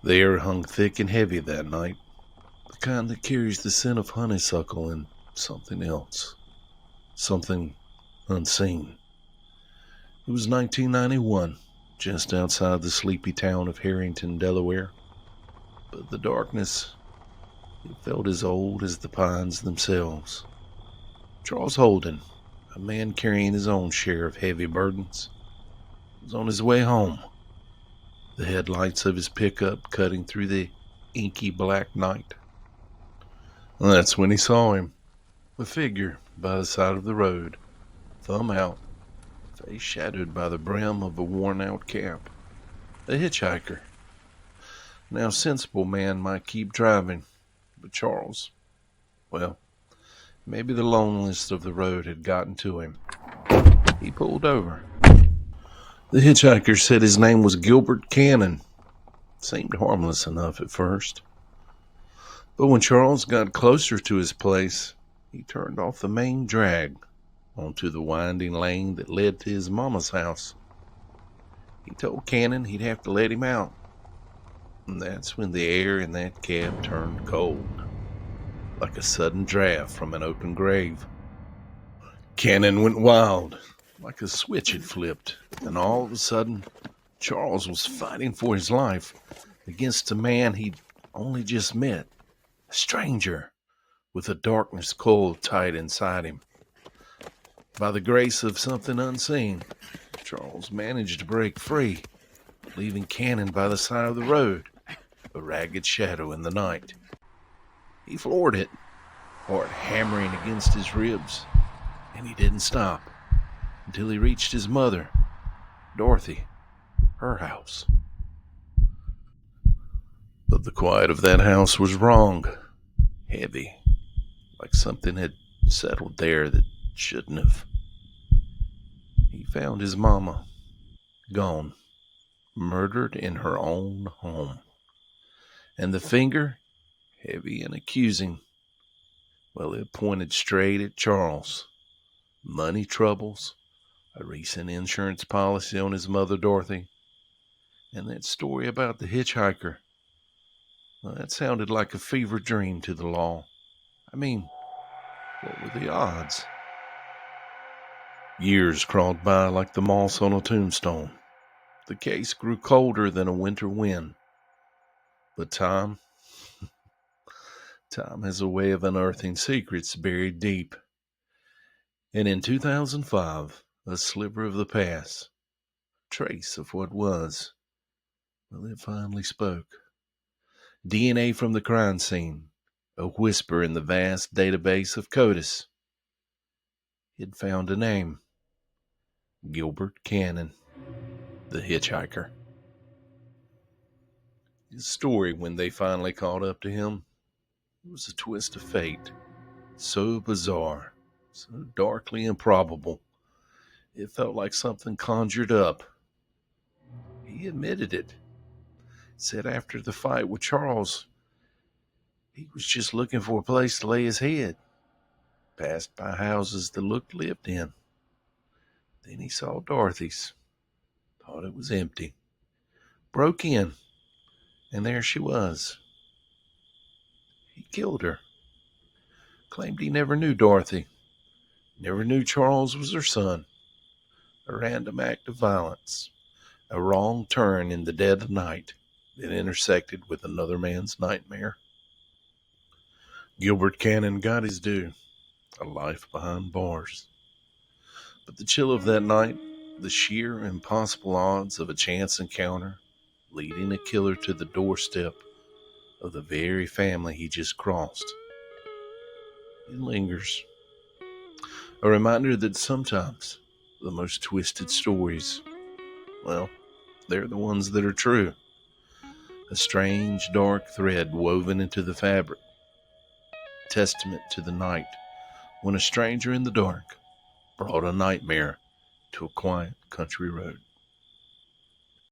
The air hung thick and heavy that night, the kind that carries the scent of honeysuckle and something else, something unseen. It was 1991, just outside the sleepy town of Harrington, Delaware, but the darkness, it felt as old as the pines themselves. Charles Holden, a man carrying his own share of heavy burdens, was on his way home, the headlights of his pickup cutting through the inky black night. That's when he saw him, a figure by the side of the road, thumb out, face shadowed by the brim of a worn-out cap. A hitchhiker. Now, a sensible man might keep driving, but Charles, well, maybe the loneliness of the road had gotten to him. He pulled over. The hitchhiker said his name was Gilbert Cannon. Seemed harmless enough at first. But when Charles got closer to his place, he turned off the main drag onto the winding lane that led to his mama's house. He told Cannon he'd have to let him out. And that's when the air in that cab turned cold, like a sudden draft from an open grave. Cannon went wild, like a switch had flipped, and all of a sudden, Charles was fighting for his life against a man he'd only just met, a stranger with the darkness coiled tight inside him. By the grace of something unseen, Charles managed to break free, leaving Cannon by the side of the road, a ragged shadow in the night. He floored it, heart hammering against his ribs, and he didn't stop until he reached his mother, Dorothy, her house. But the quiet of that house was wrong, heavy, like something had settled there that shouldn't have. He found his mama, gone, murdered in her own home. And the finger, heavy and accusing, well, it pointed straight at Charles. Money troubles, a recent insurance policy on his mother Dorothy, and that story about the hitchhiker. Well, that sounded like a fever dream to the law. I mean, what were the odds? Years crawled by like the moss on a tombstone. The case grew colder than a winter wind. But time has a way of unearthing secrets buried deep. And in 2005, a sliver of the past, a trace of what was, well, it finally spoke. DNA from the crime scene, a whisper in the vast database of CODIS. It found a name. Gilbert Cannon, the hitchhiker. His story, when they finally caught up to him, was a twist of fate. So bizarre, so darkly improbable. It felt like something conjured up. He admitted it. Said after the fight with Charles, he was just looking for a place to lay his head. Passed by houses that looked lived in. Then he saw Dorothy's. Thought it was empty. Broke in, and there she was. He killed her. Claimed he never knew Dorothy. Never knew Charles was her son. A random act of violence. A wrong turn in the dead of night that intersected with another man's nightmare. Gilbert Cannon got his due. A life behind bars. But the chill of that night, the sheer impossible odds of a chance encounter leading a killer to the doorstep of the very family he just crossed, it lingers. A reminder that sometimes the most twisted stories, well, they're the ones that are true. A strange, dark thread woven into the fabric. Testament to the night when a stranger in the dark brought a nightmare to a quiet country road.